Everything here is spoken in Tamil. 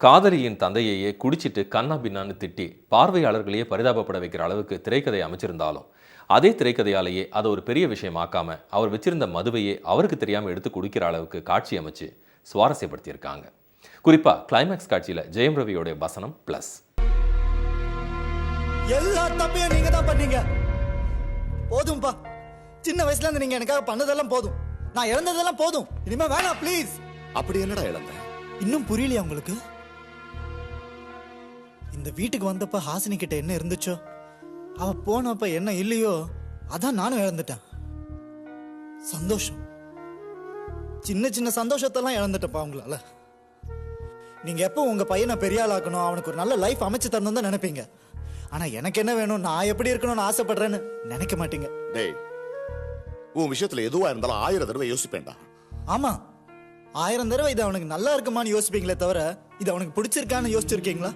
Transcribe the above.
காதலியின் தந்தையையே குடிச்சிட்டு கண்ணா பின்னான்னு திட்டி பார்வையாளர்களையே பரிதாபப்பட வைக்கிற அளவுக்கு திரைக்கதை அமைச்சிருந்தாலும் அதே திரைக்கதையாலேயே அதை ஒரு பெரிய விஷயமாக்காம அவர் வச்சிருந்த மதுவையே அவருக்கு தெரியாம எடுத்து குடிக்கிற அளவுக்கு காட்சி அமைச்சு சுவாரஸ்யப்படுத்தியிருக்காங்க. குறிப்பா கிளைமேக்ஸ் காட்சியில ஜெயம் ரவியோட வசனம் பிளஸ். எல்லா தப்பையும் நீங்க தான் பண்ணீங்க. போதும்பா, சின்ன வயசுல இருந்து நீங்க எனக்காக பண்ணதெல்லாம் போதும். நான் இழந்ததெல்லாம் போதும். இனிமே வேணாம் ப்ளீஸ். அப்படி என்னடா இழந்த? இன்னும் புரியலையா உங்களுக்கு? இந்த வீட்டுக்கு வந்தப்ப ஹாசினி கிட்ட என்ன இருந்துச்சோ, அவ போனப்ப என்ன இல்லையோ அதான் நானும் இழந்துட்டேன். சந்தோஷம், சின்ன சின்ன சந்தோஷத்தெல்லாம் இழந்துட்டப்பா உங்களால. நீங்க எப்போ உங்க பையனை பெரிய ஆளாக்கணும், அவனுக்கு ஒரு நல்ல லைஃப் அமைச்சு தரணும் தான் நினைப்பீங்க. ஆனா எனக்கு என்ன வேணும், நான் எப்படி இருக்கணும்னு ஆசைப்படுறேன்னு நினைக்க மாட்டீங்க. டேய், உன் விஷயத்துல எதுவா இருந்தாலும் 1000 தடவை யோசிப்பேன்டா. ஆமா, 1000 தடவை இது அவனுக்கு நல்லா இருக்குமான்னு யோசிப்பீங்களே தவிர இது அவனுக்கு பிடிச்சிருக்கான்னு யோசிச்சிருக்கீங்களா?